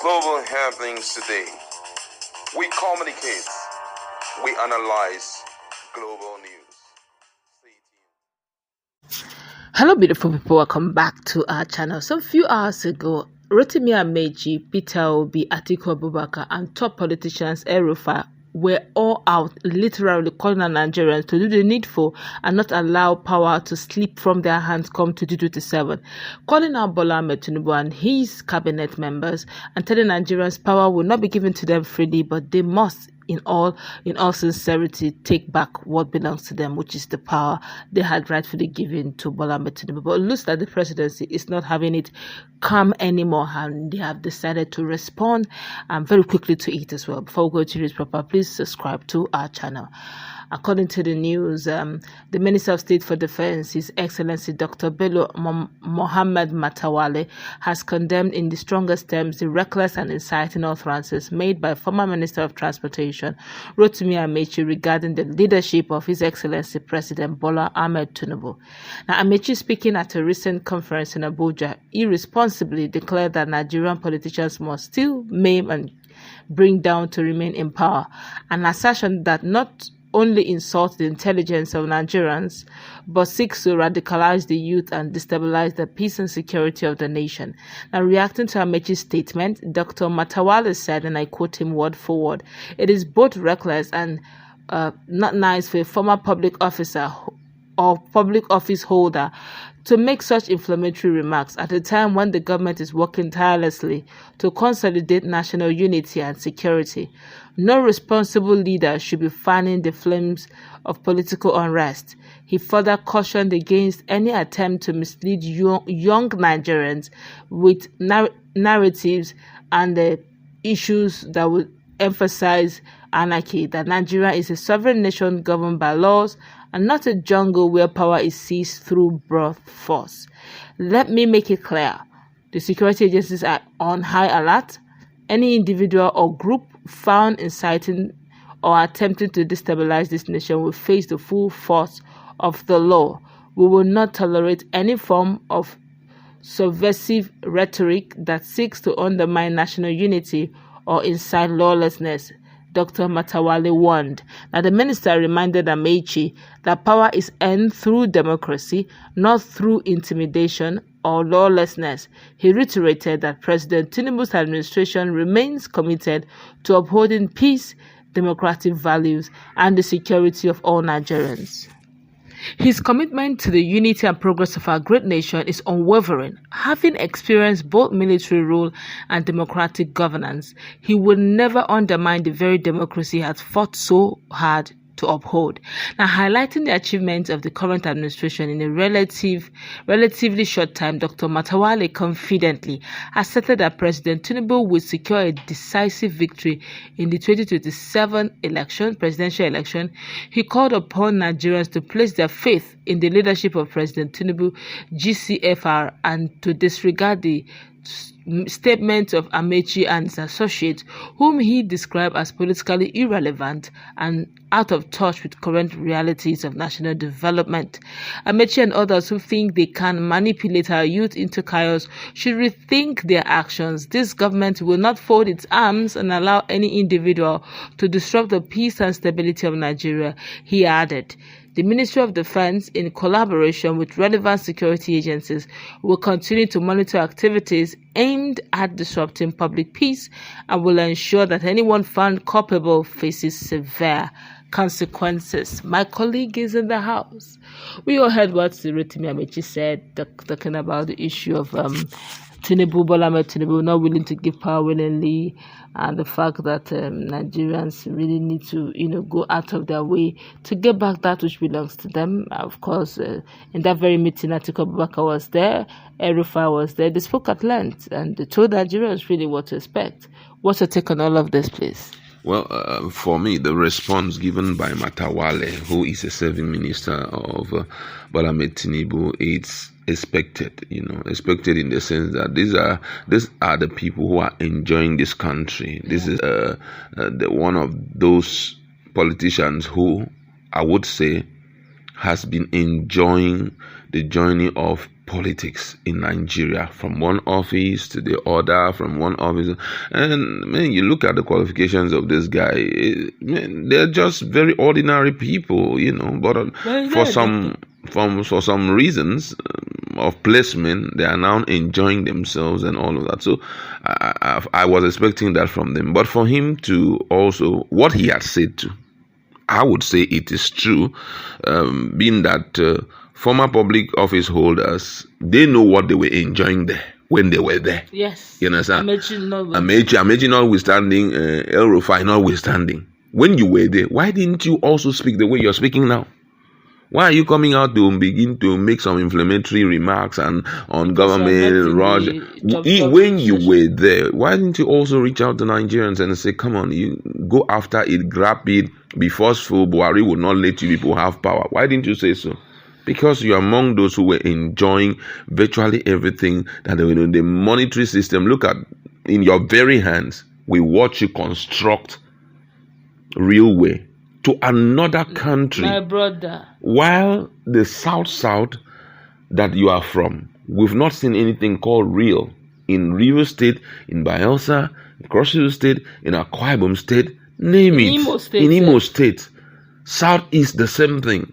global happenings today. We communicate, we analyze global news. Stay tuned. Hello beautiful people, welcome back to our channel. Some few hours ago, Rotimi Ameachi, Peter Obi, Atiku Abubakar and top politicians El-Rufai were all out literally calling on Nigerians to do the needful and not allow power to slip from their hands come 2027, calling out Bola Tinubu and his cabinet members and telling Nigerians power will not be given to them freely, but they must in all sincerity take back what belongs to them, which is the power they had rightfully given to Bola Tinubu. But it looks like the presidency is not having it calm anymore, and they have decided to respond very quickly to it as well. Before we go to this proper, please subscribe to our channel. According to the news, the Minister of State for Defense, His Excellency Dr. Bello Mohammed Matawale, has condemned in the strongest terms the reckless and inciting utterances made by former Minister of Transportation Rotimi Ameachi regarding the leadership of His Excellency President Bola Tinubu. Now, Ameachi, speaking at a recent conference in Abuja, irresponsibly declared that Nigerian politicians must still maim and bring down to remain in power, an assertion that not only insults the intelligence of Nigerians, but seeks to radicalize the youth and destabilize the peace and security of the nation. Now, reacting to Ameachi's statement, Dr. Matawale said, and I quote him word for word, "It is both reckless and not nice for a former public officer or public office holder to make such inflammatory remarks at a time when the government is working tirelessly to consolidate national unity and security. No responsible leader should be fanning the flames of political unrest." He further cautioned against any attempt to mislead young Nigerians with narratives and issues that would emphasize anarchy, that Nigeria is a sovereign nation governed by laws and not a jungle where power is seized through brute force. Let me make it clear. The security agencies are on high alert. Any individual or group found inciting or attempting to destabilize this nation will face the full force of the law. We will not tolerate any form of subversive rhetoric that seeks to undermine national unity or incite lawlessness, Dr. Matawale warned. Now, the minister reminded Ameachi that power is earned through democracy, not through intimidation or lawlessness. He reiterated that President Tinubu's administration remains committed to upholding peace, democratic values, and the security of all Nigerians. His commitment to the unity and progress of our great nation is unwavering. Having experienced both military rule and democratic governance, he will never undermine the very democracy he has fought so hard to uphold. Now, highlighting the achievements of the current administration in a relatively short time, Dr. Matawale confidently asserted that President Tinubu will secure a decisive victory in the 2027 presidential election. He called upon Nigerians to place their faith in the leadership of President Tinubu, GCFR, and to disregard the statements of Ameachi and his associates, whom he described as politically irrelevant and out of touch with current realities of national development. Ameachi and others who think they can manipulate our youth into chaos should rethink their actions. This government will not fold its arms and allow any individual to disrupt the peace and stability of Nigeria, he added. The Ministry of Defense, in collaboration with relevant security agencies, will continue to monitor activities aimed at disrupting public peace and will ensure that anyone found culpable faces severe consequences. My colleague is in the house. We all heard what Rotimi Ameachi said, talking about the issue of Bola Tinubu not willing to give power willingly, and the fact that Nigerians really need to, go out of their way to get back that which belongs to them. Of course, in that very meeting, Atiku Abubakar was there, El-Rufai was there. They spoke at length and they told Nigerians really what to expect. What's your take on all of this, please? Well, for me, the response given by Matawale, who is a serving minister of Bola Tinubu, it's expected, expected in the sense that these are the people who are enjoying this country. This is one of those politicians who, I would say, has been enjoying the journey of politics in Nigeria, from one office to the other, from one office. And man, you look at the qualifications of this guy, man, they're just very ordinary people, but for some reasons of placement, they are now enjoying themselves and all of that. So I was expecting that from them. But for him to also, what he had said to, I would say it is true, being that former public office holders, they know what they were enjoying there when they were there. Yes. You understand? Ameachi notwithstanding, El Rufai notwithstanding. When you were there, why didn't you also speak the way you're speaking now? Why are you coming out to begin to make some inflammatory remarks and on government, Roger? When you were there, why didn't you also reach out to Nigerians and say, come on, you go after it, grab it, be forceful, Buhari will not let you people have power? Why didn't you say so? Because you're among those who were enjoying virtually everything that the monetary system. Look at, in your very hands, we watch you construct railway to another country. My brother. While the south that you are from, we've not seen anything called real. In Rivers State, in Bayelsa, in Cross River State, in Akwa Ibom State, name it. In Imo State. Southeast, the same thing.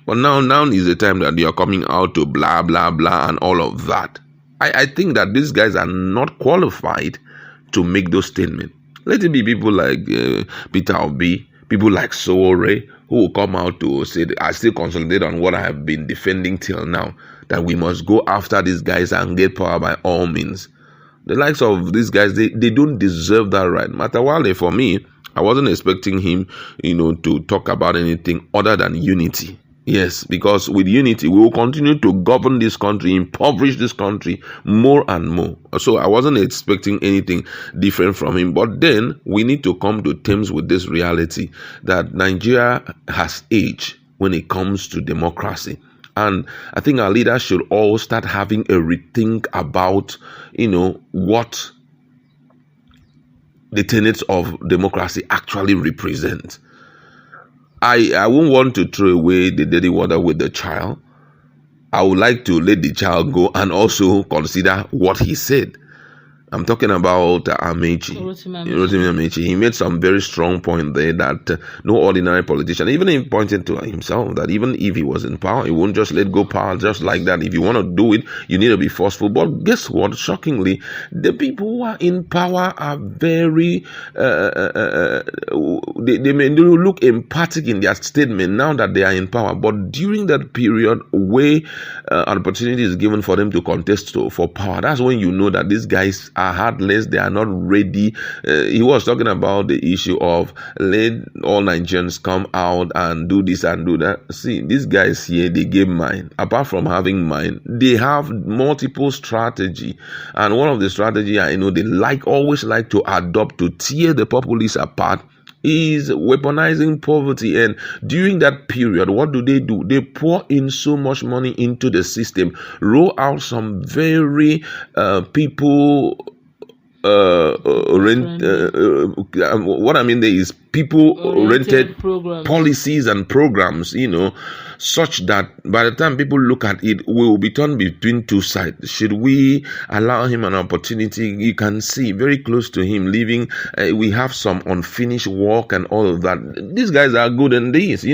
But now is the time that you are coming out to blah, blah, blah, and all of that. I think that these guys are not qualified to make those statements. Let it be people like Peter Obi, people like Sowore, who will come out to say, I still consolidate on what I have been defending till now, that we must go after these guys and get power by all means. The likes of these guys, they don't deserve that right. Matawale, for me, I wasn't expecting him, to talk about anything other than unity. Yes, because with unity, we will continue to govern this country, impoverish this country more and more. So I wasn't expecting anything different from him. But then we need to come to terms with this reality that Nigeria has aged when it comes to democracy. And I think our leaders should all start having a rethink about, what the tenets of democracy actually represent. I won't want to throw away the dirty water with the child. I would like to let the child go and also consider what he said. I'm talking about Rotimi Ameachi. He made some very strong point there that no ordinary politician, even he pointed to himself that even if he was in power, he won't just let go power just like that. If you want to do it, you need to be forceful. But guess what? Shockingly, the people who are in power are very, they may look emphatic in their statement now that they are in power. But during that period where an opportunity is given for them to contest for power, that's when you know that these guys are heartless, they are not ready. He was talking about the issue of let all Nigerians come out and do this and do that. See, these guys here, they gave mind. Apart from having mind, they have multiple strategy. And one of the strategy they always like to adopt to tear the populace apart is weaponizing poverty. And during that period, what do? They pour in so much money into the system, roll out some very people what I mean there is people rented policies and programs, such that by the time people look at it, we will be torn between two sides. Should we allow him an opportunity? You can see very close to him living, we have some unfinished work and all of that. These guys are good in this,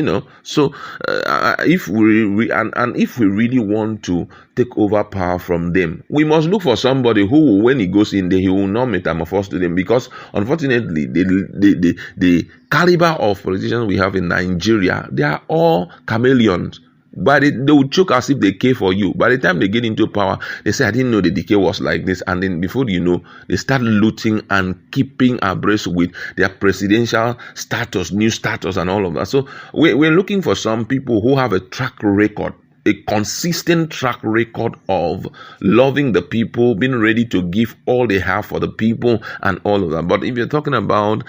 So if we really want to take over power from them, we must look for somebody who, when he goes in there, he will not metamorphose to them, because unfortunately the caliber of politicians we have in Nigeria, they are all chameleons. But they will choke as if they care for you. By the time they get into power, they say, I didn't know the decay was like this. And then before you know, they start looting and keeping abreast with their presidential status, new status and all of that. So we're looking for some people who have a track record, a consistent track record of loving the people, being ready to give all they have for the people and all of that. But if you're talking about,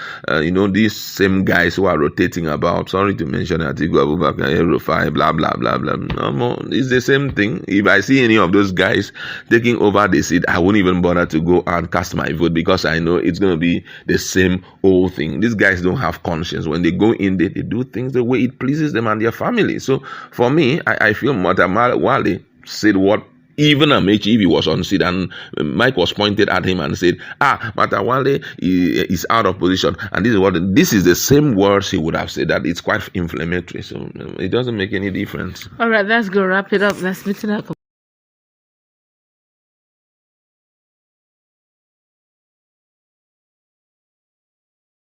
these same guys who are rotating about, sorry to mention Atiku Abubakar, El-Rufai, blah, blah, blah, blah, no, it's the same thing. If I see any of those guys taking over the seat, I won't even bother to go and cast my vote, because I know it's going to be the same old thing. These guys don't have conscience. When they go in there, they do things the way it pleases them and their family. So for me, I feel Matawale said what even Amechi, if he was on seat and Mike was pointed at him and said, Matawale is out of position, and this is the same words he would have said, that it's quite inflammatory. So it doesn't make any difference. All right, let's go wrap it up. Let's meet in